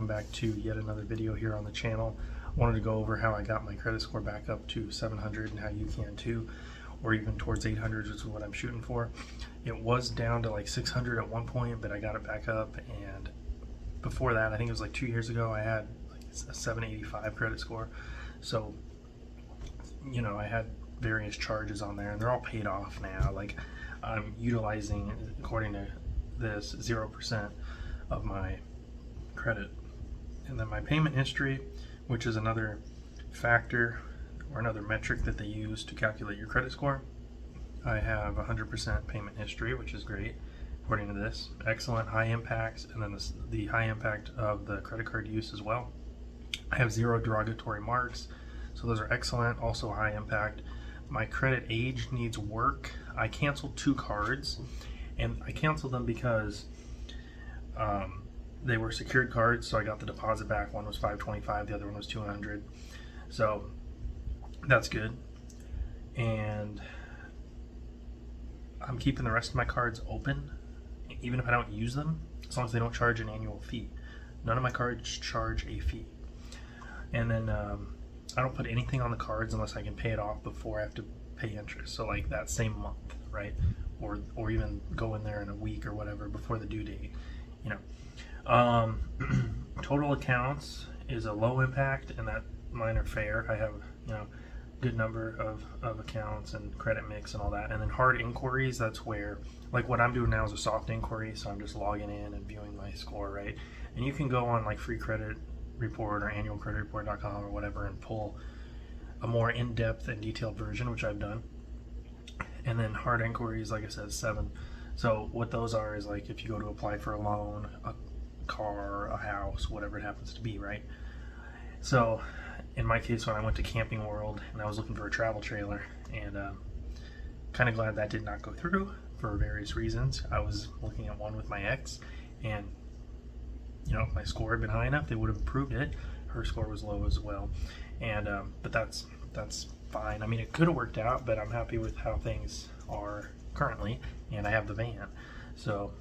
back to yet another video here on the channel. I wanted to go over how I got my credit score back up to 700 and how you can too, or even towards 800, which is what I'm shooting for. It was down to like 600 at one point, but I got it back up, and before that, I think it was like 2 years ago, I had like a 785 credit score. So, you know, I had various charges on there and they're all paid off now. Like, I'm utilizing, according to this, 0% of my credit. And then my payment history, which is another factor or another metric that they use to calculate your credit score. I have 100% payment history, which is great according to this. Excellent, high impacts, and then the high impact of the credit card use as well. I have 0 derogatory marks, so those are excellent, also high impact. My credit age needs work. I canceled 2 cards, and I canceled them because they were secured cards, so I got the deposit back. One was $525, the other one was $200, so that's good. And I'm keeping the rest of my cards open, even if I don't use them, as long as they don't charge an annual fee. None of my cards charge a fee. And then I don't put anything on the cards unless I can pay it off before I have to pay interest. So like that same month, right? Or even go in there in a week or whatever before the due date, you know. Total accounts is a low impact, and that mine are fair. I have, you know, good number of accounts and credit mix and all that. And then hard inquiries, that's where, like what I'm doing now is a soft inquiry, so I'm just logging in and viewing my score, right? And you can go on like Free Credit Report or annualcreditreport.com or whatever and pull a more in-depth and detailed version, which I've done. And then hard inquiries, like I said, 7. So what those are is like if you go to apply for a loan, a car, a house, whatever it happens to be, right? So in my case, when I went to Camping World and I was looking for a travel trailer, and kind of glad that did not go through for various reasons. I was looking at one with my ex, and you know, if my score had been high enough, they would have approved it. Her score was low as well, and but that's fine. I mean, it could have worked out, but I'm happy with how things are currently, and I have the van. So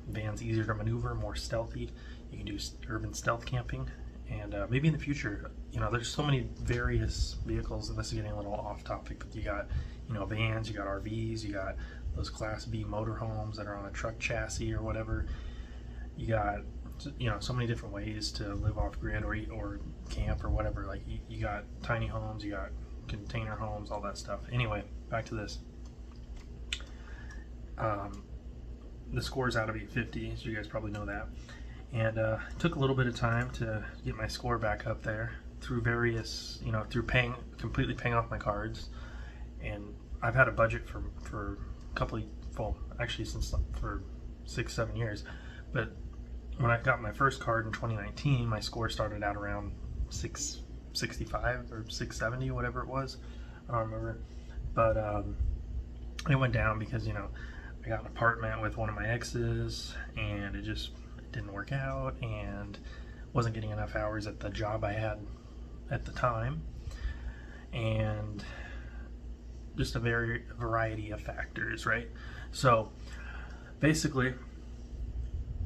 van's easier to maneuver, more stealthy. You can do urban stealth camping, and maybe in the future, you know, there's so many various vehicles, and this is getting a little off topic, but you got, you know, vans, you got RVs, you got those Class B motorhomes that are on a truck chassis or whatever. You got, you know, so many different ways to live off grid or camp or whatever. Like you got tiny homes, you got container homes, all that stuff. Anyway, back to this. The score's out of 850, so you guys probably know that. And it took a little bit of time to get my score back up there through various, you know, through completely paying off my cards. And I've had a budget for a couple of, well, actually for 6-7 years. But when I got my first card in 2019, my score started out around 665 or 670, whatever it was. I don't remember. But it went down because, you know, I got an apartment with one of my exes, and it just didn't work out, and wasn't getting enough hours at the job I had at the time, and just a variety of factors, right? So basically,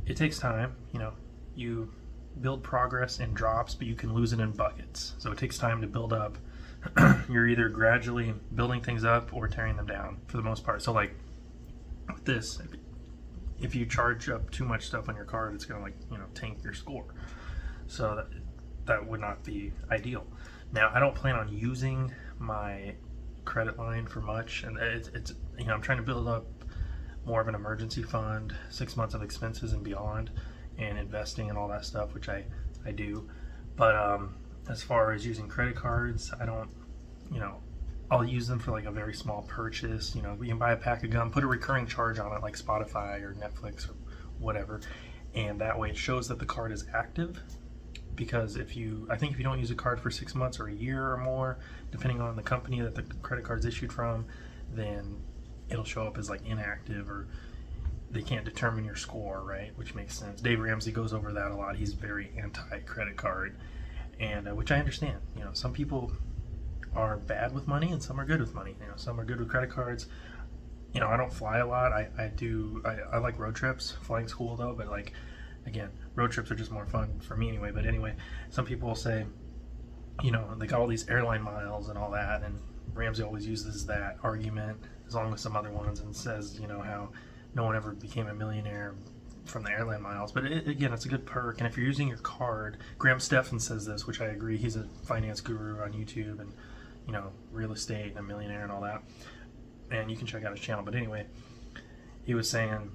it takes time. You know, you build progress in drops, but you can lose it in buckets. So it takes time to build up. You're either gradually building things up or tearing them down for the most part. So like with this, if you charge up too much stuff on your card, it's gonna, like, you know, tank your score. So that would not be ideal. Now, I don't plan on using my credit line for much, and it's you know, I'm trying to build up more of an emergency fund, 6 months of expenses and beyond, and investing and all that stuff, which I do. But as far as using credit cards, I don't, you know, I'll use them for like a very small purchase. You know, you can buy a pack of gum, put a recurring charge on it like Spotify or Netflix or whatever, and that way it shows that the card is active. Because I think if you don't use a card for 6 months or a year or more, depending on the company that the credit card's issued from, then it'll show up as like inactive, or they can't determine your score, right? Which makes sense. Dave Ramsey goes over that a lot. He's very anti-credit card, and which I understand. You know, some people are bad with money and some are good with money. You know, some are good with credit cards. You know, I don't fly a lot. I like road trips. Flying's cool though, but like again, road trips are just more fun for me anyway. But anyway, some people will say, you know, they got all these airline miles and all that, and Ramsey always uses that argument along with some other ones and says, you know, how no one ever became a millionaire from the airline miles. But again, it's a good perk. And if you're using your card, Graham Stephan says this, which I agree. He's a finance guru on YouTube and, you know, real estate and a millionaire and all that. And you can check out his channel. But anyway, he was saying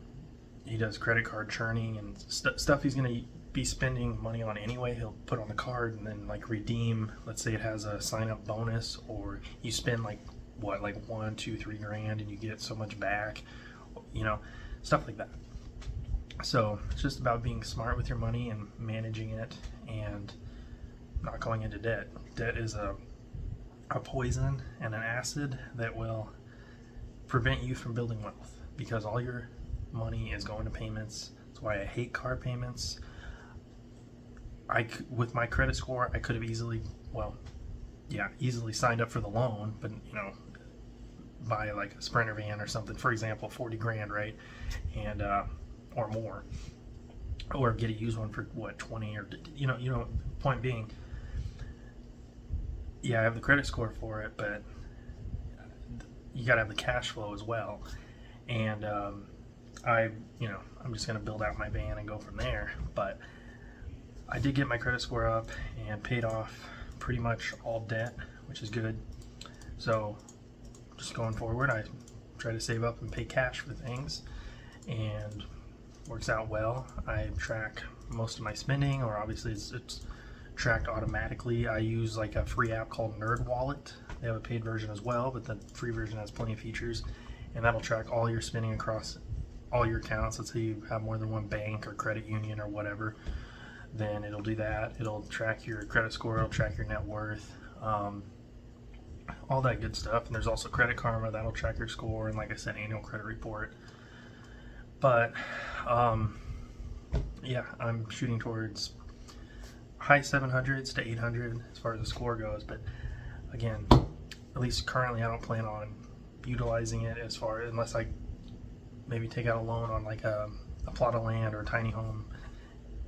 he does credit card churning and stuff he's going to be spending money on anyway. He'll put on the card and then like redeem. Let's say it has a sign up bonus, or you spend like what, like $1, $2, $3 grand and you get so much back, you know, stuff like that. So it's just about being smart with your money and managing it and not going into debt. Debt is a poison and an acid that will prevent you from building wealth, because all your money is going to payments. That's why I hate car payments. With my credit score, I could have easily signed up for the loan, but you know, buy like a Sprinter van or something, for example, 40 grand, right? And or more, or get a used one for what, 20, or you know, point being, yeah, I have the credit score for it, but you got to have the cash flow as well. And I'm just going to build out my van and go from there. But I did get my credit score up and paid off pretty much all debt, which is good. So just going forward, I try to save up and pay cash for things, and works out well. I track most of my spending, or obviously it's tracked automatically. I use like a free app called NerdWallet. They have a paid version as well, but the free version has plenty of features, and that'll track all your spending across all your accounts. Let's say you have more than one bank or credit union or whatever, then it'll do that. It'll track your credit score, it'll track your net worth, all that good stuff. And there's also Credit Karma, that'll track your score, and like I said, annual credit report. But yeah, I'm shooting towards high 700s to 800 as far as the score goes. But again, at least currently, I don't plan on utilizing it unless I maybe take out a loan on like a plot of land or a tiny home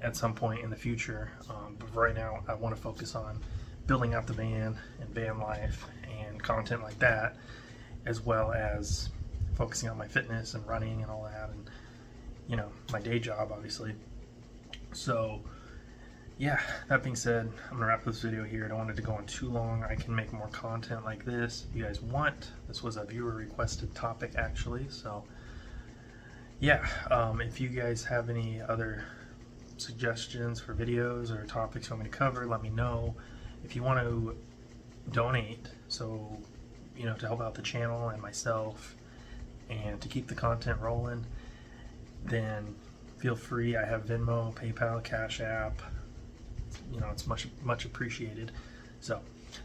at some point in the future. But for right now, I want to focus on building out the van and van life and content like that, as well as focusing on my fitness and running and all that, and you know, my day job obviously. So yeah, that being said, I'm gonna wrap this video here. I don't want it to go on too long. I can make more content like this if you guys want. This was a viewer requested topic actually. So yeah, if you guys have any other suggestions for videos or topics you want me to cover, let me know. If you want to donate, so you know, to help out the channel and myself and to keep the content rolling, then feel free. I have Venmo, PayPal, Cash App. You know, it's much appreciated. So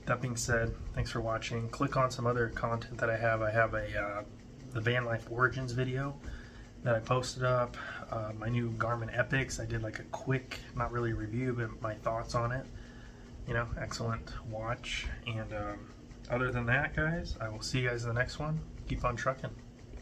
that being said, thanks for watching. Click on some other content that I have. I have the van life origins video that I posted up. My new Garmin Epics, I did like a quick, not really review, but my thoughts on it. You know, excellent watch. And other than that, guys, I will see you guys in the next one. Keep on trucking.